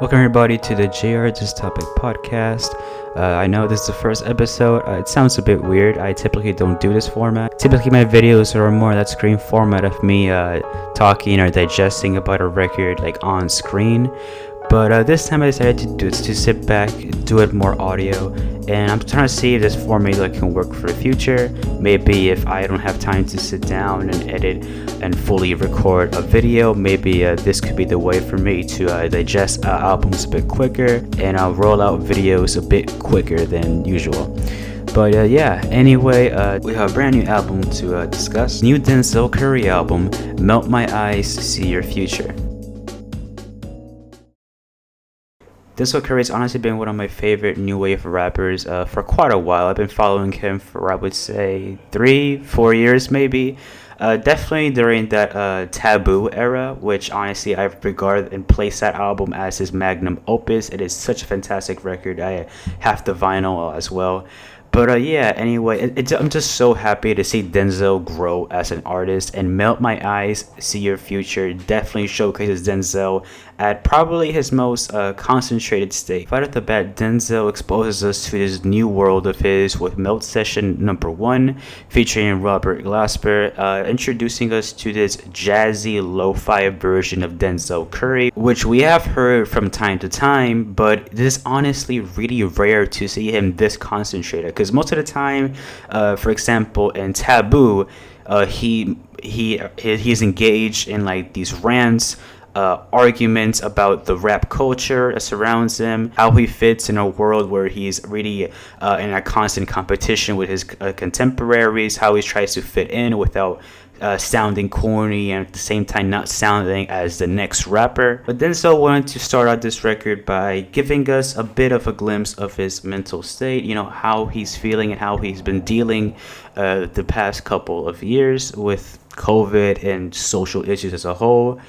Welcome everybody to the JR This Topic podcast. I know this is the first episode. It sounds a bit weird. I typically don't do this format. Typically my videos are more that screen format of me talking or digesting about a record like on screen. But this time I decided to sit back, do it more audio, and I'm trying to see if this formula can work for the future. Maybe if I don't have time to sit down and edit and fully record a video, maybe this could be the way for me to digest albums a bit quicker and I'll roll out videos a bit quicker than usual. But anyway, we have a brand new album to discuss. New Denzel Curry album, Melt My Eyez, See Your Future. Denzel Curry has honestly been one of my favorite new wave rappers for quite a while. I've been following him for, I would say, 3-4 years maybe. Definitely during that Taboo era, which honestly I regard and place that album as his magnum opus. It is such a fantastic record. I have the vinyl as well. But anyway, I'm just so happy to see Denzel grow as an artist, and Melt My Eyez, See Your Future definitely showcases Denzel at probably his most concentrated state. Right off the bat, Denzel exposes us to this new world of his with Melt Session number 1, featuring Robert Glasper, introducing us to this jazzy lo-fi version of Denzel Curry, which we have heard from time to time, but it is honestly really rare to see him this concentrated. Because most of the time, for example, in Taboo, he's engaged in like these rants, arguments about the rap culture that surrounds him, how he fits in a world where he's really in a constant competition with his contemporaries, how he tries to fit in without sounding corny and at the same time not sounding as the next rapper. But Denzel wanted to start out this record by giving us a bit of a glimpse of his mental state, you know, how he's feeling and how he's been dealing the past couple of years with COVID and social issues as a whole.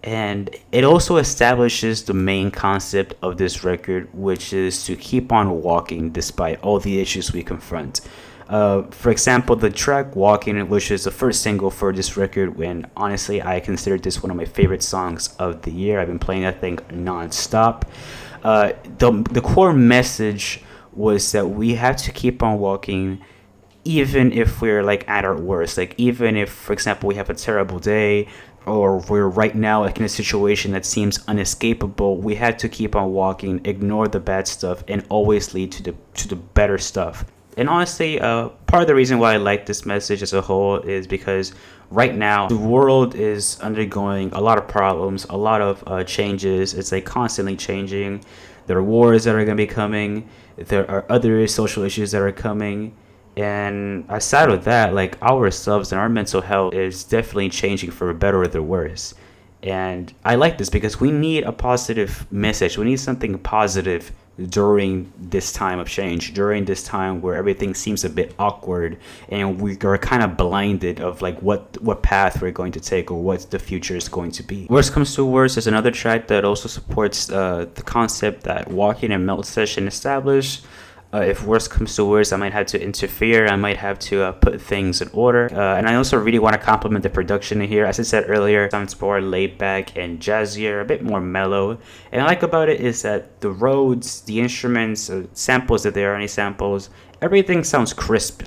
And it also establishes the main concept of this record, which is to keep on walking despite all the issues we confront. For example, the track Walking, which is the first single for this record, when honestly I consider this one of my favorite songs of the year. I've been playing that thing non-stop. The core message was that we have to keep on walking even if we're like at our worst. Like even if, for example, we have a terrible day or we're right now like in a situation that seems unescapable, we had to keep on walking, ignore the bad stuff, and always lead to the better stuff. And honestly, part of the reason why I like this message as a whole is because right now the world is undergoing a lot of problems, a lot of changes. It's like constantly changing. There are wars that are going to be coming. There are other social issues that are coming. And aside of that, like ourselves and our mental health is definitely changing for better or the worse. And I like this because we need a positive message. We need something positive during this time of change, during this time where everything seems a bit awkward and we are kind of blinded of like what path we're going to take or what the future is going to be. Worst comes to worst is another track that also supports the concept that Walking and Melt Session established. If worst comes to worst, I might have to interfere. I might have to put things in order. And I also really want to compliment the production in here. As I said earlier, it sounds more laid back and jazzier, a bit more mellow. And I like about it is that the Rhodes, the instruments, samples that there are any samples, everything sounds crisp.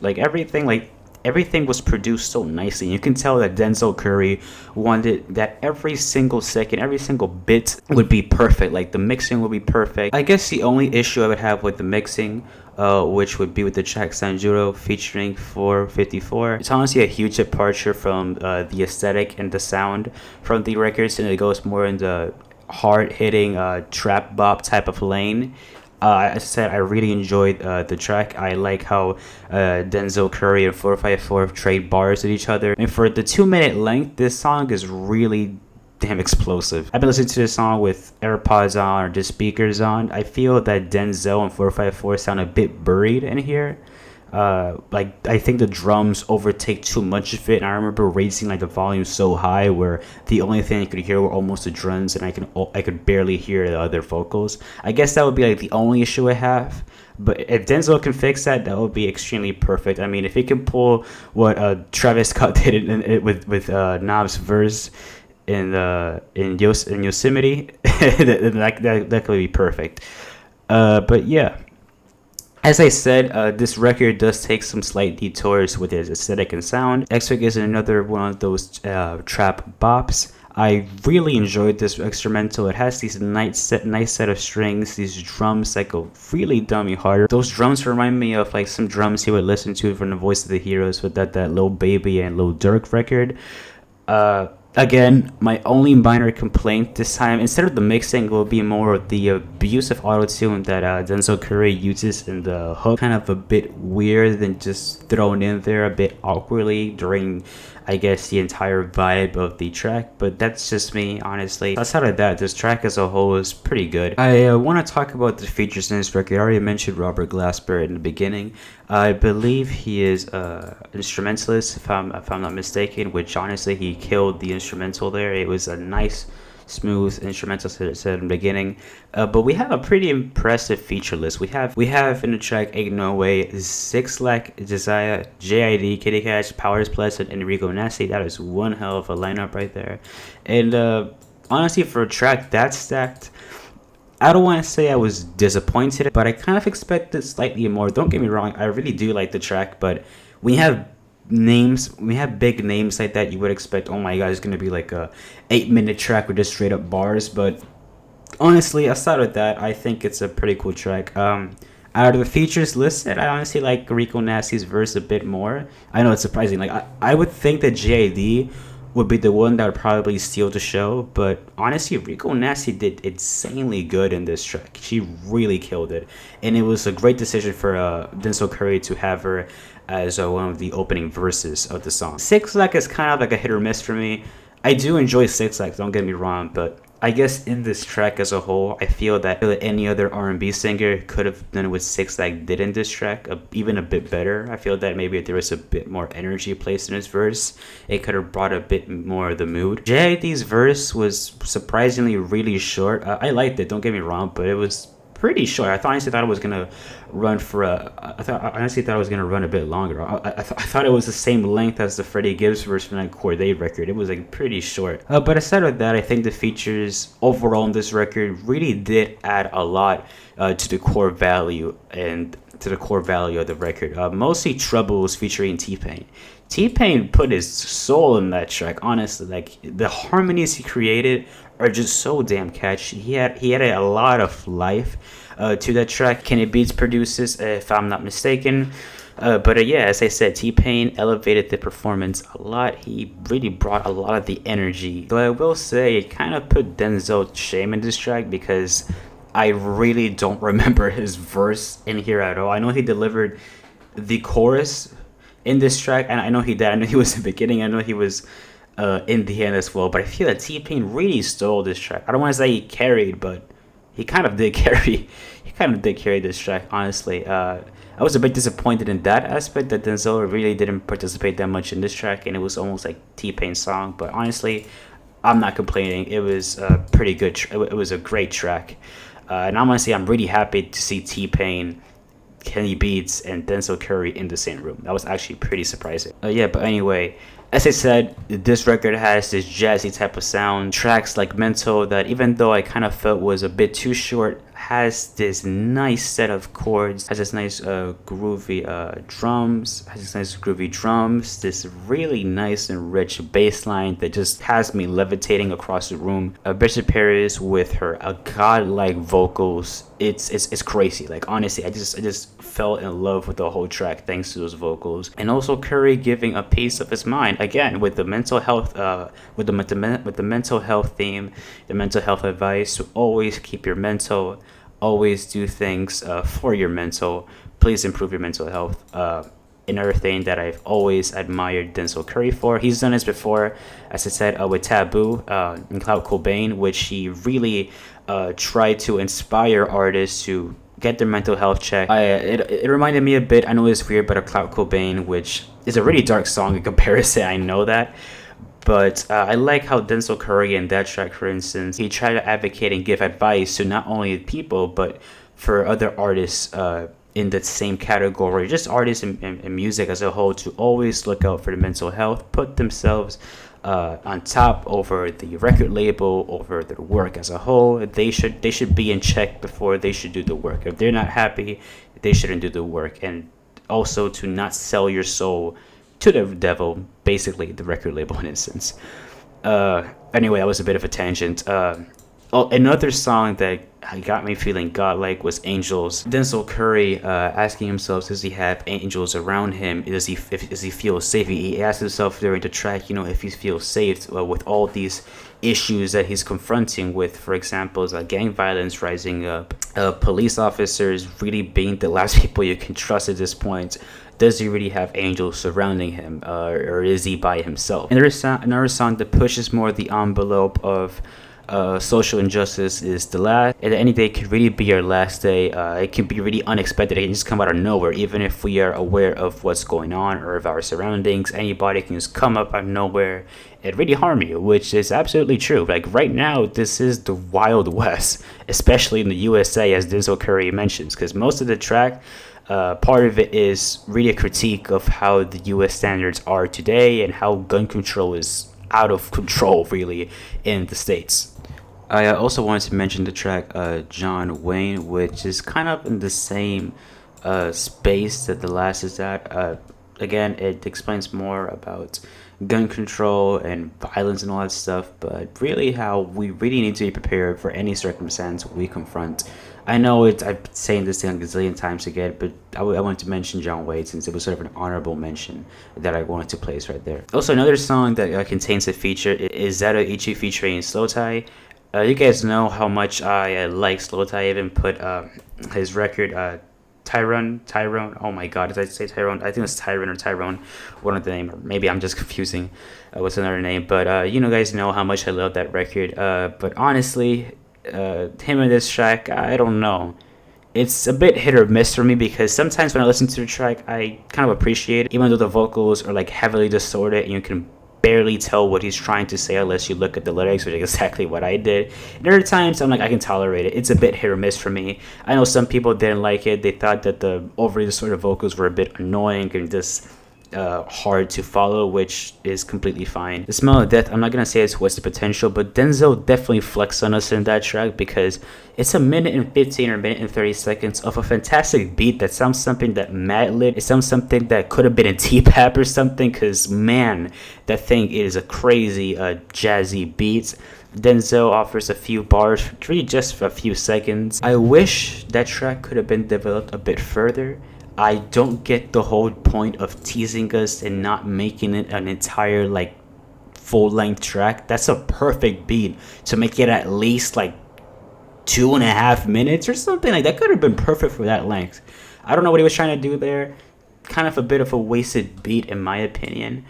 Everything was produced so nicely. You can tell that Denzel Curry wanted that every single second, every single bit would be perfect. Like the mixing would be perfect. I guess the only issue I would have with the mixing, which would be with the track Sanjuro featuring 454. It's honestly a huge departure from the aesthetic and the sound from the records, and it goes more in the hard-hitting trap bop type of lane. As I said, I really enjoyed the track. I like how Denzel Curry and 454 trade bars with each other. And for the 2-minute length, this song is really damn explosive. I've been listening to this song with AirPods on or just speakers on. I feel that Denzel and 454 sound a bit buried in here. I think the drums overtake too much of it, and I remember raising like the volume so high where the only thing I could hear were almost the drums, and I could barely hear the other vocals. I guess that would be like the only issue I have. But if Denzel can fix that, that would be extremely perfect. I mean, if he can pull what Travis Scott did with Knob's verse, in Yosemite, that could be perfect. But yeah, as I said, this record does take some slight detours with its aesthetic and sound. X-Wing is another one of those trap bops. I really enjoyed this instrumental. It has these nice set of strings, these drums that go really dummy hard. Those drums remind me of like some drums you would listen to from the Voice of the Heroes with that Lil Baby and Lil Durk record. Again, my only minor complaint this time, instead of the mixing, will be more of the abuse of auto-tune that Denzel Curry uses in the hook. Kind of a bit weird and just thrown in there a bit awkwardly during, I guess, the entire vibe of the track. But that's just me, honestly. Outside of that, this track as a whole is pretty good. I want to talk about the features in this record. I already mentioned Robert Glasper in the beginning. I believe he is an instrumentalist, if I'm not mistaken, which honestly he killed the instrumental there. It was a nice, smooth instrumental set in the beginning. But we have a pretty impressive feature list. We have in the track Ain't No Way, Six Lack, Josiah, JID, Kitty Cash, Powers Plus, and Enrico Nasty. That is one hell of a lineup right there. And honestly, for a track that stacked, I don't want to say I was disappointed, but I kind of expected slightly more. Don't get me wrong, I really do like the track, but we have big names like that, you would expect, oh my god, it's gonna be like a 8-minute track with just straight up bars. But honestly, aside of that, I think it's a pretty cool track. Out of the features listed, I honestly like Rico Nasty's verse a bit more. I know it's surprising. Like I would think that JID would be the one that would probably steal the show, but honestly, Rico Nasty did insanely good in this track. She really killed it, and it was a great decision for Denzel Curry to have her as one of the opening verses of the song. Six Lack is kind of like a hit or miss for me. I do enjoy Six Lack, don't get me wrong, but I guess in this track as a whole, I feel that any other R&B singer could have done what Six Lack did in this track, even a bit better. I feel that maybe if there was a bit more energy placed in his verse, it could have brought a bit more of the mood. JID's verse was surprisingly really short. I liked it, don't get me wrong, but it was pretty short. I honestly thought it was gonna run a bit longer. I thought it was the same length as the Freddie Gibbs verse from that Corday record. It was like pretty short. But aside of that, I think the features overall in this record really did add a lot to the core value of the record. Mostly Troubles featuring T-Pain. T-Pain put his soul in that track, honestly. Like, the harmonies he created are just so damn catchy. He had a lot of life to that track. Kenny Beats produces, if I'm not mistaken. But yeah, as I said, T-Pain elevated the performance a lot. He really brought a lot of the energy. Though I will say, it kind of put Denzel to shame in this track because I really don't remember his verse in here at all. I know he delivered the chorus in this track, and I know he did. I know he was in the beginning. I know he was in the end as well. But I feel that T-Pain really stole this track. I don't want to say he carried, but he kind of did carry. He kind of did carry this track, honestly. I was a bit disappointed in that aspect, that Denzel really didn't participate that much in this track, and it was almost like T-Pain's song. But honestly, I'm not complaining. It was a pretty good. It was a great track, and honestly, I'm really happy to see T-Pain, Kenny Beats, and Denzel Curry in the same room. That was actually pretty surprising. Yeah, but anyway, as I said, this record has this jazzy type of sound. Tracks like Mental, that even though I kind of felt was a bit too short, has this nice set of chords, has this nice groovy drums, this really nice and rich bass line that just has me levitating across the room. Bishop Paris with her godlike vocals, it's crazy. Like, honestly, I just fell in love with the whole track thanks to those vocals. And also Curry giving a piece of his mind again with the mental health with the mental health theme, the mental health advice to always keep your mental, always do things for your mental. Please improve your mental health. Another thing that I've always admired Denzel Curry for. He's done this before, as I said, with Taboo and Cloud Cobain, which he really tried to inspire artists to get their mental health checked. It reminded me a bit, I know it's weird, but of Cloud Cobain, which is a really dark song in comparison, I know that. But I like how Denzel Curry in that track, for instance, he tried to advocate and give advice to not only people, but for other artists in that same category, just artists in music as a whole, to always look out for the mental health, put themselves on top over the record label, over their work as a whole. They should be in check before they should do the work. If they're not happy, they shouldn't do the work. And also to not sell your soul to the devil, basically the record label in instance. Anyway, that was a bit of a tangent. Another song that got me feeling godlike was Angels. Denzel Curry asking himself, does he have angels around him? Does he feel safe? He asked himself during the track, if he feels safe with all these issues that he's confronting with, for example, gang violence rising up, police officers really being the last people you can trust at this point. Does he really have angels surrounding him, or is he by himself? Another song that pushes more the envelope of social injustice is The Last. And any day could really be our last day. It can be really unexpected. It can just come out of nowhere. Even if we are aware of what's going on or of our surroundings, anybody can just come up out of nowhere and really harm you, which is absolutely true. Like right now, this is the Wild West, especially in the USA, as Denzel Curry mentions, because most of the track, part of it is really a critique of how the US standards are today and how gun control is out of control, really, in the States. I also wanted to mention the track John Wayne, which is kind of in the same space that The Last is at. Again, it explains more about gun control and violence and all that stuff, but really how we really need to be prepared for any circumstance we confront. I know I've been saying this thing a gazillion times again, but I wanted to mention John Wayne since it was sort of an honorable mention that I wanted to place right there. Also, another song that contains a feature is Zeta Ichi featuring Slow Tie. You guys know how much I like Slow Tie. I even put his record Tyrone. Oh my God, did I say Tyrone? I think it's Tyrone or Tyrone, one of the name. Or maybe I'm just confusing what's another name. But you guys know how much I love that record. But honestly, him in this track, I don't know. It's a bit hit or miss for me because sometimes when I listen to the track, I kind of appreciate it, even though the vocals are like heavily distorted and you can barely tell what he's trying to say unless you look at the lyrics, which is exactly what I did. And other times I'm like, I can tolerate it. It's a bit hit or miss for me. I know some people didn't like it. They thought that the overly distorted vocals were a bit annoying and just hard to follow, which is completely fine. The Smell of Death, I'm not gonna say it's what's the potential, but Denzel definitely flexed on us in that track because it's a minute and 15 or minute and 30 seconds of a fantastic beat that sounds something that Matt lit. It sounds something that could have been in T-Pap or something, because man, that thing is a crazy jazzy beat. Denzel offers a few bars, really just for a few seconds. I wish that track could have been developed a bit further. I don't get the whole point of teasing us and not making it an entire full-length track. That's a perfect beat to make it at least 2.5 minutes or something. Like that could have been perfect for that length. I don't know what he was trying to do there. Kind of a bit of a wasted beat in my opinion.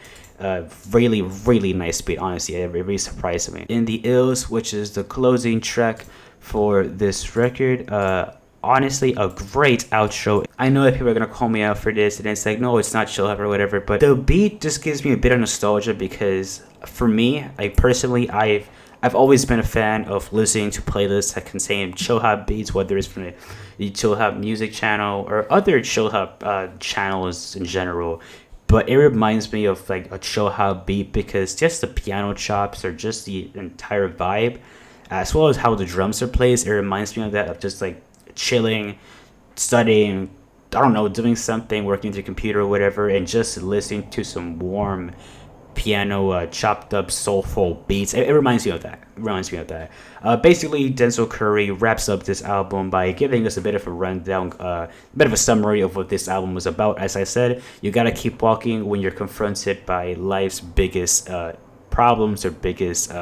Really, really nice beat, honestly. It really surprised me. In the Ills, which is the closing track for this record, honestly, a great outro. I know that people are gonna call me out for this, and it's like, no, it's not chill hop or whatever, but the beat just gives me a bit of nostalgia because for me, I've always been a fan of listening to playlists that contain chill hop beats, whether it's from the chill hop music channel or other chill hop channels in general. But it reminds me of a chill hop beat because just the piano chops or just the entire vibe, as well as how the drums are played, it reminds me of that, of just chilling, studying, I don't know, doing something, working with your computer or whatever, and just listening to some warm piano, chopped up, soulful beats. It reminds me of that. Basically, Denzel Curry wraps up this album by giving us a bit of a rundown, a bit of a summary of what this album was about. As I said, you gotta keep walking when you're confronted by life's biggest problems or biggest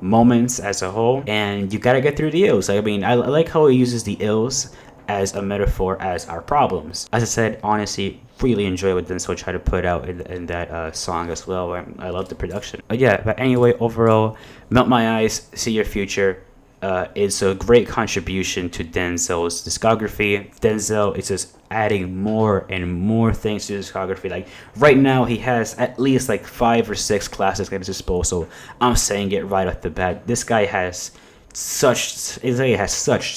moments as a whole, and you gotta get through the ills. I like how he uses the ills as a metaphor as our problems. As I said, honestly, really enjoy what Denzel tried to put out in that song as well. I love the production. But anyway, overall, Melt My Eyes, See Your Future, it's a great contribution to Denzel's discography. Denzel is just adding more and more things to his discography. Right now, he has at least 5 or 6 classics at his disposal. I'm saying it right off the bat. This guy has such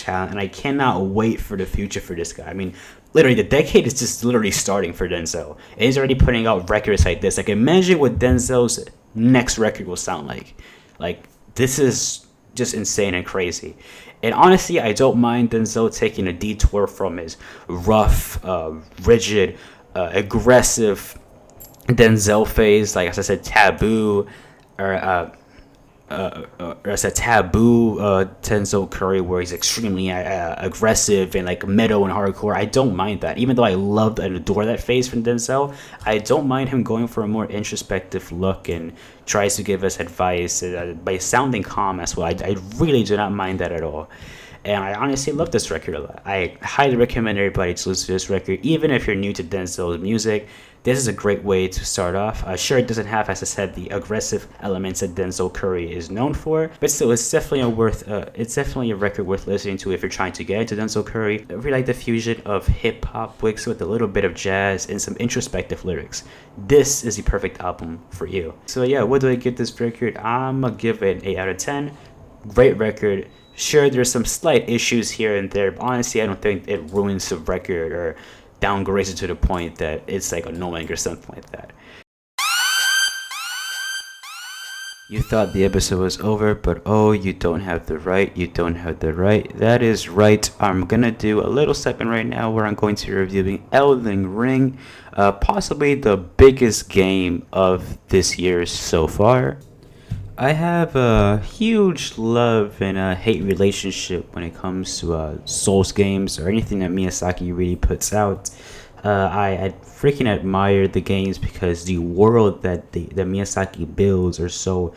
talent, and I cannot wait for the future for this guy. I mean, literally, the decade is just literally starting for Denzel, and he's already putting out records like this. Imagine what Denzel's next record will sound like. Like, this is just insane and crazy. And honestly, I don't mind Denzel taking a detour from his rough, rigid, aggressive Denzel phase, like as I said, taboo, or as a taboo Denzel Curry, where he's extremely aggressive and like metal and hardcore. I don't mind that. Even though I love and adore that phase from Denzel, I don't mind him going for a more introspective look and tries to give us advice by sounding calm as well. I really do not mind that at all. And I honestly love this record a lot. I highly recommend everybody to listen to this record, even if you're new to Denzel's music. This is a great way to start off. Sure, it doesn't have, as I said, the aggressive elements that Denzel Curry is known for, but still, it's definitely a record worth listening to if you're trying to get into Denzel Curry. I really like the fusion of hip hop mixed with a little bit of jazz and some introspective lyrics. This is the perfect album for you. So yeah, what do I give this record? I'm gonna give it an 8 out of 10. Great record. Sure, there's some slight issues here and there, but honestly, I don't think it ruins the record or downgrades it to the point that it's like annoying or something like that. You thought the episode was over, but oh, you don't have the right. You don't have the right. That is right. I'm gonna do a little segment right now where I'm going to be reviewing Elden Ring, possibly the biggest game of this year so far. I have a huge love and hate relationship when it comes to Souls games or anything that Miyazaki really puts out. I freaking admire the games because the world that Miyazaki builds are so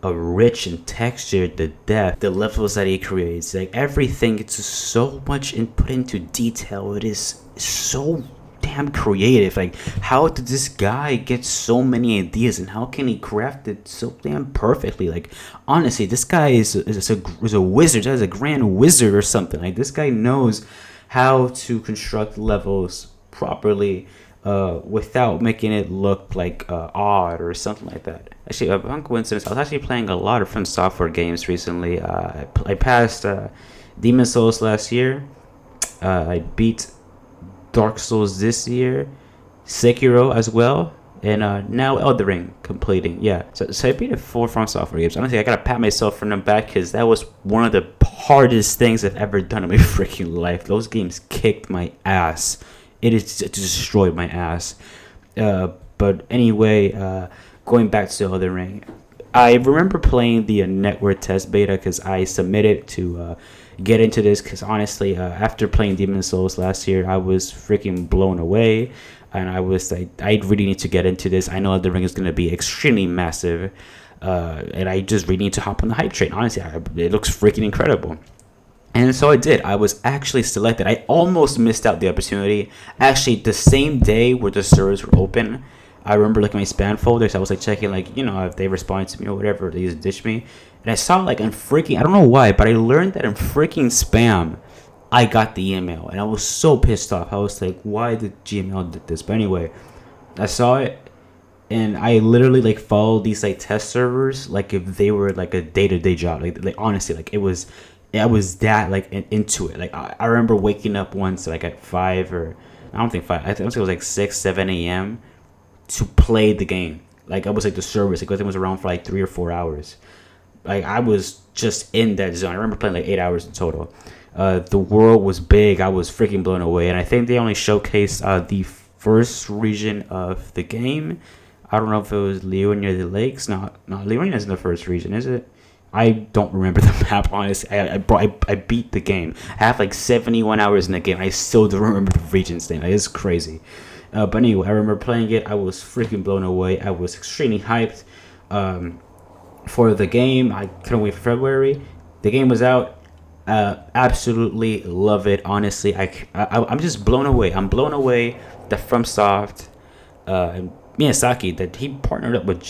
rich and textured. The depth, the levels that he creates, like everything, it's just so much put into detail. It is so damn creative. Like, how did this guy get so many ideas and how can he craft it so damn perfectly? Like, honestly, this guy is a wizard. Is a grand wizard or something. Like, this guy knows how to construct levels properly without making it look like odd or something like that. Actually, upon coincidence, I was actually playing a lot of From Software games recently. I passed Demon Souls last year. I beat Dark Souls this year, Sekiro as well, and now Elden Ring completing. Yeah, so I beat 4 From Software games. Honestly, I gotta pat myself for them back because that was one of the hardest things I've ever done in my freaking life. Those games kicked my ass. It destroyed my ass. But anyway, going back to Elden Ring, I remember playing the network test beta because I submitted to get into this because honestly, after playing Demon Souls last year, I was freaking blown away, and I was like, I really need to get into this. I know the ring is going to be extremely massive, and I just really need to hop on the hype train. Honestly, it looks freaking incredible. And so I did. I was actually selected. I almost missed out the opportunity. Actually, the same day where the servers were open, I remember looking at my spam folder. So I was like checking, like, you know, if they respond to me or whatever, they just ditch me. And I saw like in freaking, I don't know why, but I learned that in freaking spam, I got the email. And I was so pissed off. I was like, why did Gmail did this? But anyway, I saw it. And I literally like followed these like test servers like if they were like a day-to-day job. Like honestly, like I was that like into it. Like I remember waking up once like at 5 or I don't think 5. I think it was like 6, 7 a.m. to play the game. Like I was like the service. Like I think it was around for like 3 or 4 hours. Like I was just in that zone. I remember playing like 8 hours in total. The world was big. I was freaking blown away. And I think they only showcased the first region of the game. I don't know if it was Leo near the lakes. No, Leonia isn't the first region, is it? I don't remember the map, honestly. I beat the game. I have like 71 hours in the game. I still don't remember the region's name. It's crazy. But anyway, I remember playing it. I was freaking blown away. I was extremely hyped for the game. I couldn't wait for February. The game was out. Absolutely love it. Honestly, I'm just blown away. I'm blown away that FromSoft and Miyazaki, that he partnered up with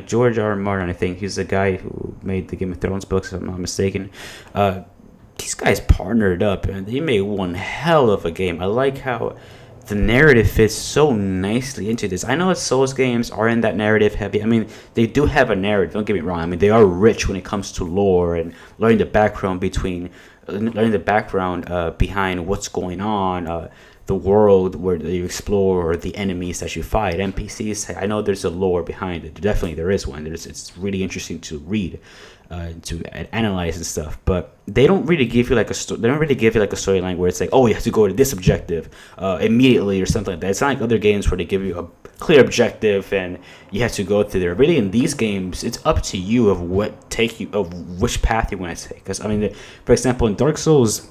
George R. R. Martin. I think he's the guy who made the Game of Thrones books, if I'm not mistaken. These guys partnered up and they made one hell of a game. I like how the narrative fits so nicely into this. I know that Souls games aren't that narrative heavy. I mean, they do have a narrative, don't get me wrong. I mean, they are rich when it comes to lore and learning the background behind what's going on, the world where you explore or the enemies that you fight, NPCs. I know there's a lore behind it. Definitely there is one. It's really interesting to read, to analyze and stuff. But they don't really give you like they don't really give you like a storyline where it's like, oh, you have to go to this objective immediately or something like that. It's not like other games where they give you a clear objective and you have to go through there. Really, in these games, it's up to you of which path you want to take. Because I mean, for example, in Dark Souls,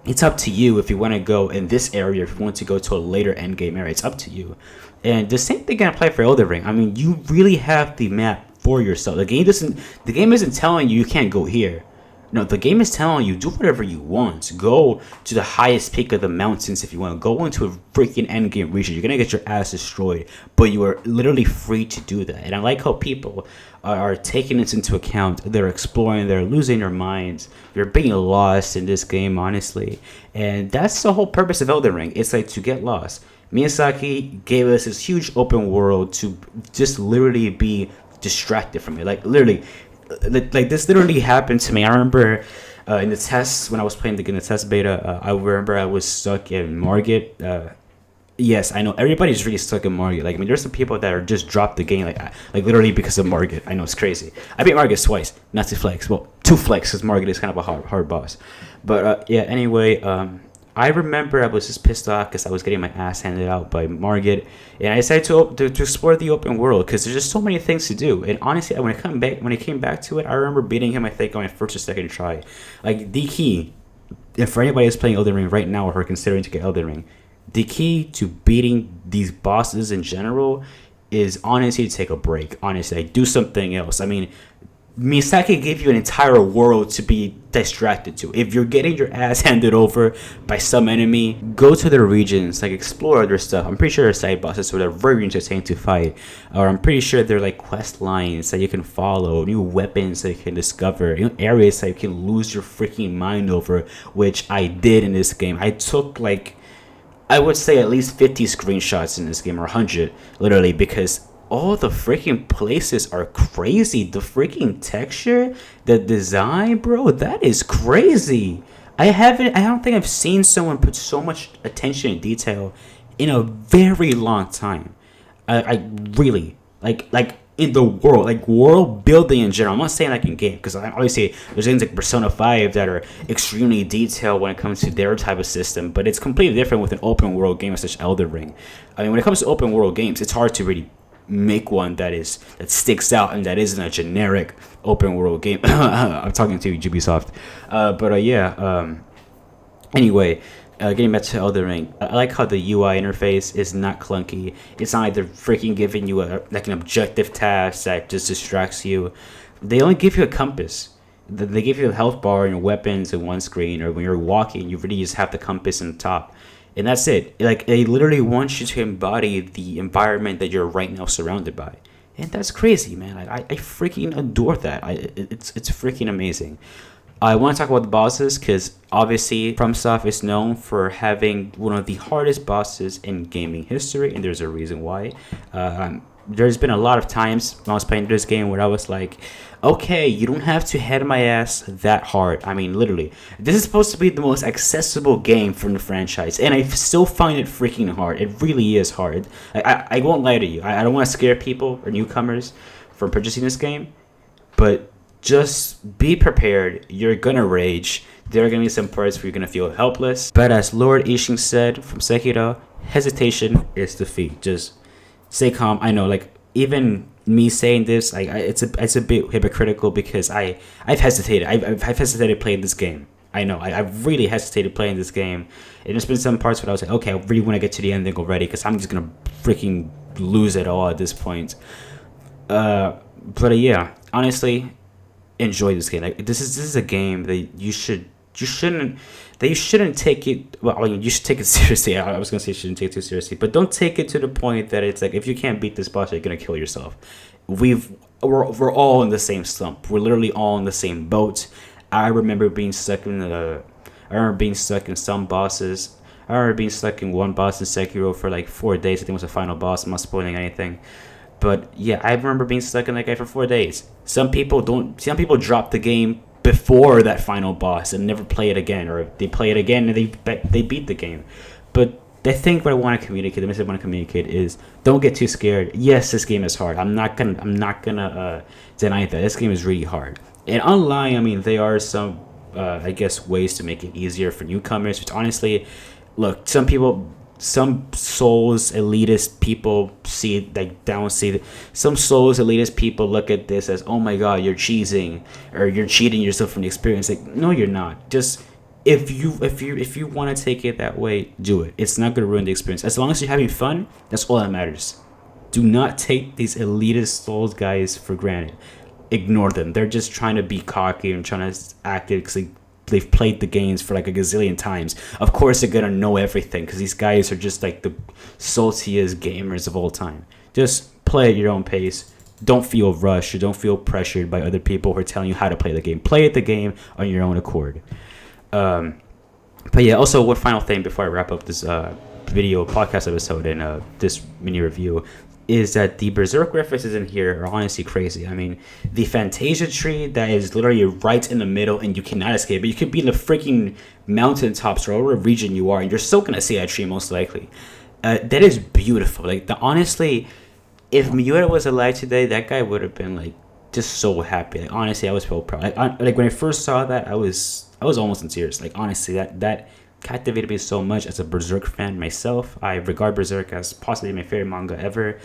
it's up to you if you want to go in this area, if you want to go to a later end game area. It's up to you. And the same thing can apply for Elden Ring. I mean, you really have the map for yourself. The game isn't telling you can't go here. No, the game is telling you do whatever you want. Go to the highest peak of the mountains if you want. Go into a freaking end game region. You're gonna get your ass destroyed, but you are literally free to do that. And I like how people are taking this into account. They're exploring. They're losing their minds. They're being lost in this game, honestly. And that's the whole purpose of Elden Ring. It's like to get lost. Miyazaki gave us this huge open world to just literally be distracted from it. Like literally. Like this literally happened to me. I remember in the tests when I was playing in the test beta. I remember I was stuck in Margit. Yes, I know everybody's really stuck in Margit. Like I mean, there's some people that are just dropped the game like literally because of Margit. I know it's crazy. I beat Margit twice, not to flex. Well, two flex because Margit is kind of a hard boss. But yeah. Anyway, I remember I was just pissed off because I was getting my ass handed out by Margit, and I decided to explore the open world because there's just so many things to do. And honestly, when I came back to it, I remember beating him. I think on my first or second try. Like the key, and for anybody who's playing Elden Ring right now or considering to get Elden Ring, the key to beating these bosses in general is honestly to take a break. Honestly, like, do something else. I mean, Miyazaki gave you an entire world to be distracted to. If you're getting your ass handed over by some enemy, go to their regions, like explore other stuff. I'm pretty sure there are side bosses that are very entertaining to fight, or I'm pretty sure they're like quest lines that you can follow, new weapons that you can discover, areas that you can lose your freaking mind over, which I did in this game. I took like, I would say at least 50 screenshots in this game, or 100, literally, because all the freaking places are crazy. The freaking texture, the design, bro, that is crazy. I don't think I've seen someone put so much attention and detail in a very long time. I really, like in the world, like world building in general. I'm not saying like in game, because obviously there's things like Persona 5 that are extremely detailed when it comes to their type of system, but it's completely different with an open world game such as Elden Ring. I mean, when it comes to open world games, it's hard to really make one that sticks out and that isn't a generic open world game. I'm talking to Ubisoft. Anyway, getting back to Elden Ring, I like how the UI interface is not clunky. It's not like they're freaking giving you an objective task that just distracts you. They only give you a compass. They give you a health bar and your weapons in one screen, or when you're walking, you really just have the compass in the top. And that's it. Like, they literally want you to embody the environment that you're right now surrounded by. And that's crazy, man. I freaking adore that. It's freaking amazing. I want to talk about the bosses because obviously FromSoft is known for having one of the hardest bosses in gaming history, and there's a reason why. There's been a lot of times when I was playing this game where I was like, okay, you don't have to head my ass that hard. I mean, literally, this is supposed to be the most accessible game from the franchise, and I still find it freaking hard. It really is hard. I won't lie to you. I don't want to scare people or newcomers from purchasing this game, but just be prepared. You're gonna rage. There are gonna be some parts where you're gonna feel helpless. But as Lord Ishin said from Sekiro, hesitation is defeat. Just stay calm. I know, like, even me saying this, it's a bit hypocritical because I've hesitated. I've hesitated playing this game. I know. I've really hesitated playing this game. And there's been some parts where I was like, okay, I really want to get to the ending already because I'm just gonna freaking lose it all at this point. Yeah, honestly, enjoy this game. Like, this is a game that you shouldn't take it. Well, I mean, you should take it seriously. I was gonna say you shouldn't take it too seriously, but don't take it to the point that it's like, if you can't beat this boss, you're gonna kill yourself. We're all in the same slump. We're literally all in the same boat. I remember being stuck in some bosses. I remember being stuck in one boss in Sekiro for like 4 days. I think it was the final boss. I'm not spoiling anything. But yeah, I remember being stuck in that guy for 4 days. Some people drop the game before that final boss and never play it again, or they play it again and they beat the game. But I think what I want to communicate, the message I want to communicate is don't get too scared. Yes, this game is hard. I'm not gonna deny that this game is really hard. And online, I mean, there are some I guess ways to make it easier for newcomers. Which honestly, look, some Souls elitist people see it like don't see it. Some Souls elitist people look at this as, oh my god, you're cheating or you're cheating yourself from the experience. Like, no, you're not. Just if you want to take it that way, do it. It's not gonna ruin the experience. As long as you're having fun, that's all that matters. Do not take these elitist Souls guys for granted. Ignore them. They're just trying to be cocky and trying to act it because they've played the games for like a gazillion times. Of course, they're gonna know everything because these guys are just like the saltiest gamers of all time. Just play at your own pace. Don't feel rushed or don't feel pressured by other people who are telling you how to play the game. Play the game on your own accord. But yeah, also one final thing before I wrap up this video podcast episode and this mini review is that the Berserk references in here are honestly crazy. I mean, the Fantasia tree that is literally right in the middle and you cannot escape it. You could be in the freaking mountaintops or whatever region you are and you're still gonna see that tree most likely. That is beautiful. Like, honestly, if Miura was alive today, that guy would have been like just so happy. Like, honestly, I was so proud. Like when I first saw that, I was almost in tears. Like, honestly, that captivated me so much as a Berserk fan myself. I regard Berserk as possibly my favorite manga ever.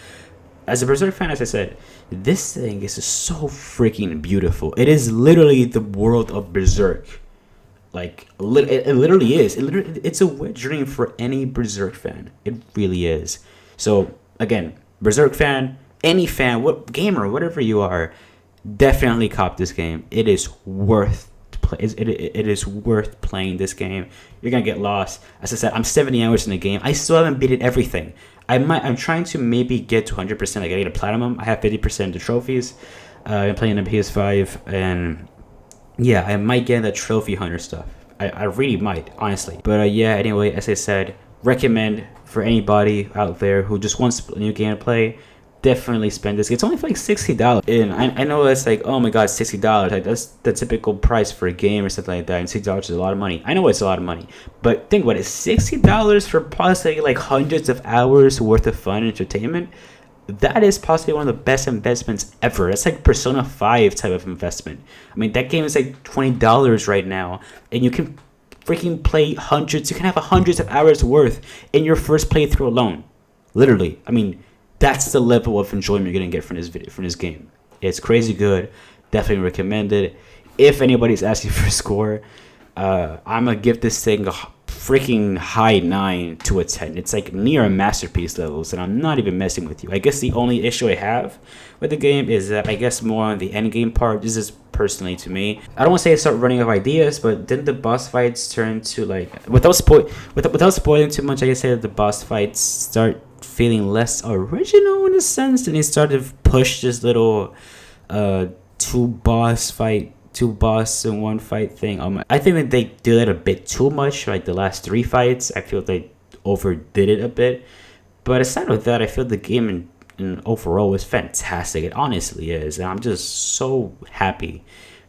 As a Berserk fan, as I said, this thing is just so freaking beautiful. It is literally the world of Berserk. Like, it literally is. It's a wet dream for any Berserk fan. It really is. So, again, Berserk fan, any fan, what gamer, whatever you are, definitely cop this game. It is worth it is worth playing this game. You're gonna get lost. As I said, I'm 70 hours in the game. I still haven't beaten everything. I'm trying to maybe get to 100%. Like, I get a platinum. I have 50% of the trophies. I'm playing on PS5, and yeah, I might get the trophy hunter stuff. I really might, honestly. But yeah, anyway, as I said, recommend for anybody out there who just wants a new game to play. Definitely spend this. It's only for like $60, and I know that's like, oh my god, $60. Like, that's the typical price for a game or something like that. And $60 is a lot of money. I know it's a lot of money, but think about it: $60 for possibly like hundreds of hours worth of fun and entertainment. That is possibly one of the best investments ever. That's like Persona 5 type of investment. I mean, that game is like $20 right now, and you can freaking play hundreds. You can have hundreds of hours worth in your first playthrough alone. Literally, I mean. That's the level of enjoyment you're gonna get from this game. It's crazy good. Definitely recommend it. If anybody's asking for a score, I'm gonna give this thing a freaking high 9 to a 10. It's like near a masterpiece levels, and I'm not even messing with you. I guess the only issue I have with the game is that I guess more on the end game part. This is personally to me. I don't want to say I start running out of ideas, but didn't the boss fights turn to like without spoiling too much? I guess say that the boss fights start feeling less original in a sense, and they started to push this little two boss in one fight thing. I think that they did it a bit too much. Like the last 3 fights, I feel they overdid it a bit. But aside of that, I feel the game in overall is fantastic. It honestly is, and I'm just so happy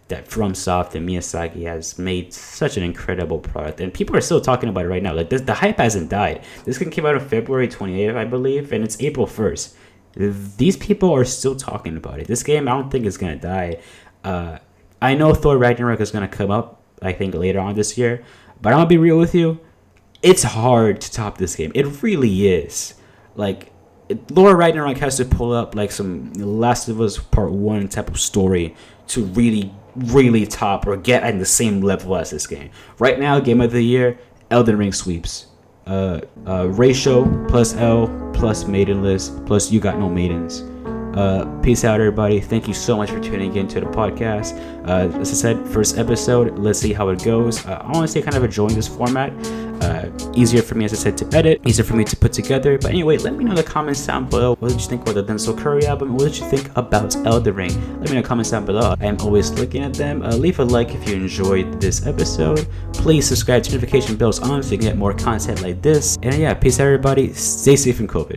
that FromSoft and Miyazaki has made such an incredible product, and people are still talking about it right now. Like the hype hasn't died. This game came out on February 28th, I believe, and it's April 1st. These people are still talking about it. This game, I don't think is gonna die. I know Thor Ragnarok is gonna come up, I think, later on this year, but I'm gonna be real with you. It's hard to top this game. It really is. Like, Thor Ragnarok has to pull up like some Last of Us Part 1 type of story to really top or get at the same level as this game. Right now, Game of the Year, Elden Ring sweeps. Ratio plus L plus Maidenless plus You Got No Maidens. Peace out, everybody. Thank you so much for tuning in to the podcast. As I said, first episode. Let's see how it goes. Honestly, kind of enjoying this format. Easier for me, as I said, to edit. Easier for me to put together. But anyway, let me know in the comments down below. What did you think about the Denzel Curry album? What did you think about Elden Ring? Let me know in the comments down below. I am always looking at them. Leave a like if you enjoyed this episode. Please subscribe to notification bells on so you can get more content like this. And yeah, peace out, everybody. Stay safe from COVID.